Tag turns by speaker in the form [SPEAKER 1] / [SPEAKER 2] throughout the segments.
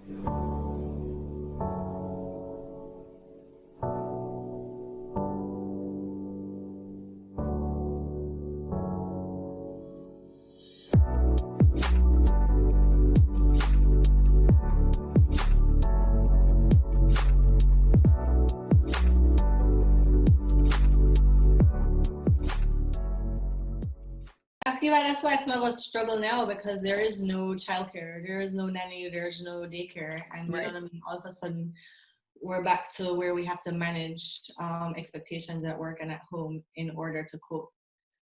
[SPEAKER 1] I feel like that's why some of us struggle now, because there is no childcare, there is no nanny, there's no daycare, and you know
[SPEAKER 2] Right.
[SPEAKER 1] what I mean. All of a sudden, we're back to where we have to manage expectations at work and at home in order to cope.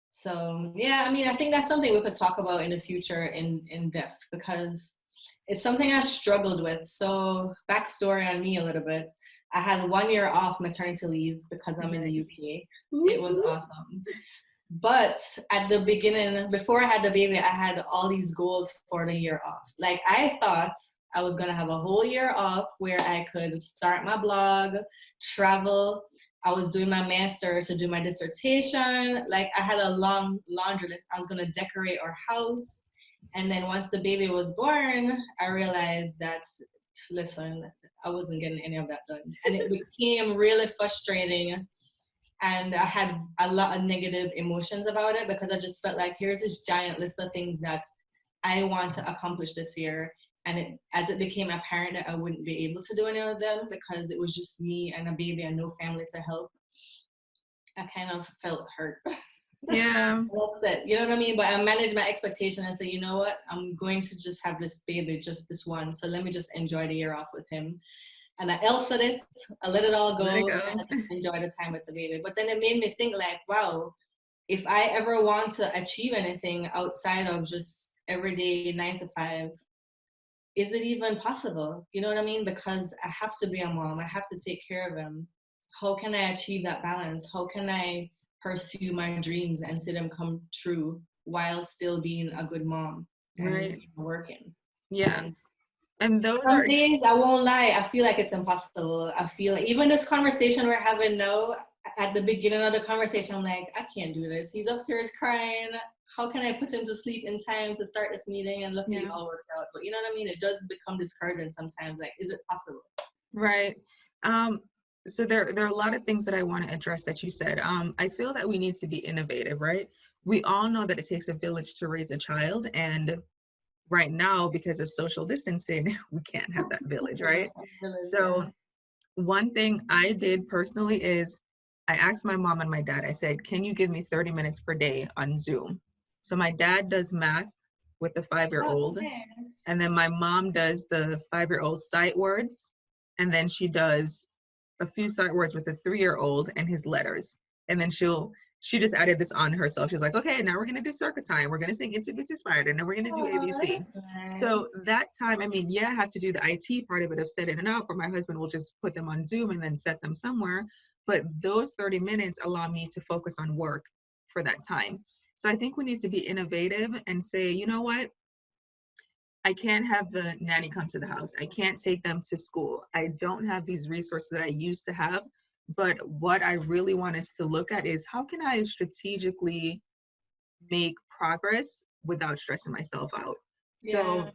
[SPEAKER 1] So yeah, I mean, I think that's something we could talk about in the future in depth, because it's something I struggled with. So backstory on me a little bit. I had 1 year off maternity leave because I'm in the
[SPEAKER 2] Nice.
[SPEAKER 1] UK. It was awesome. But at the beginning, before I had the baby, I had all these goals for the year off. Like, I thought I was gonna have a whole year off where I could start my blog, travel. I was doing my master's to do my dissertation. Like, I had a long laundry list. I was gonna decorate our house. And then once the baby was born, I realized that, listen, I wasn't getting any of that done. And it became really frustrating, and I had a lot of negative emotions about it, because I just felt like here's this giant list of things that I want to accomplish this year. And as it became apparent that I wouldn't be able to do any of them because it was just me and a baby and no family to help, I kind of felt hurt.
[SPEAKER 2] Yeah.
[SPEAKER 1] Upset, you know what I mean? But I managed my expectation and said, you know what? I'm going to just have this baby just this one. So let me just enjoy the year off with him. And I Elsa'd it, I let it all
[SPEAKER 2] Let it
[SPEAKER 1] go,
[SPEAKER 2] go.
[SPEAKER 1] and I just enjoy the time with the baby. But then it made me think, like, wow, if I ever want to achieve anything outside of just everyday 9 to 5, is it even possible? You know what I mean? Because I have to be a mom, I have to take care of him. How can I achieve that balance? How can I pursue my dreams and see them come true while still being a good mom and
[SPEAKER 2] Right.
[SPEAKER 1] working?
[SPEAKER 2] Yeah.
[SPEAKER 1] And
[SPEAKER 2] And those
[SPEAKER 1] some
[SPEAKER 2] are
[SPEAKER 1] days, I won't lie, I feel like it's impossible. I feel like even this conversation we're having now, at the beginning of the conversation, I'm like, I can't do this. He's upstairs crying. How can I put him to sleep in time to start this meeting? And luckily, it all worked out. But you know what I mean? It does become discouraging sometimes. Like, is it possible?
[SPEAKER 2] right. So there are a lot of things that I want to address that you said. I feel that we need to be innovative, right? We all know that it takes a village to raise a child, and right now, because of social distancing, we can't have that village, right? So one thing I did personally is I asked my mom and my dad, I said, can you give me 30 minutes per day on Zoom? So my dad does math with the 5-year-old, and then my mom does the 5-year-old sight words, and then she does a few sight words with the 3-year-old and his letters. And then she just added this on herself. She was like, okay, now we're gonna do circuit time. We're gonna sing Itsy Bitsy Spider, and then we're gonna do ABC. So that time, I mean, yeah, I have to do the IT part of it of setting it up, or my husband will just put them on Zoom and then set them somewhere. But those 30 minutes allow me to focus on work for that time. So I think we need to be innovative and say, you know what? I can't have the nanny come to the house. I can't take them to school. I don't have these resources that I used to have. But what I really want us to look at is how can I strategically make progress without stressing myself out? So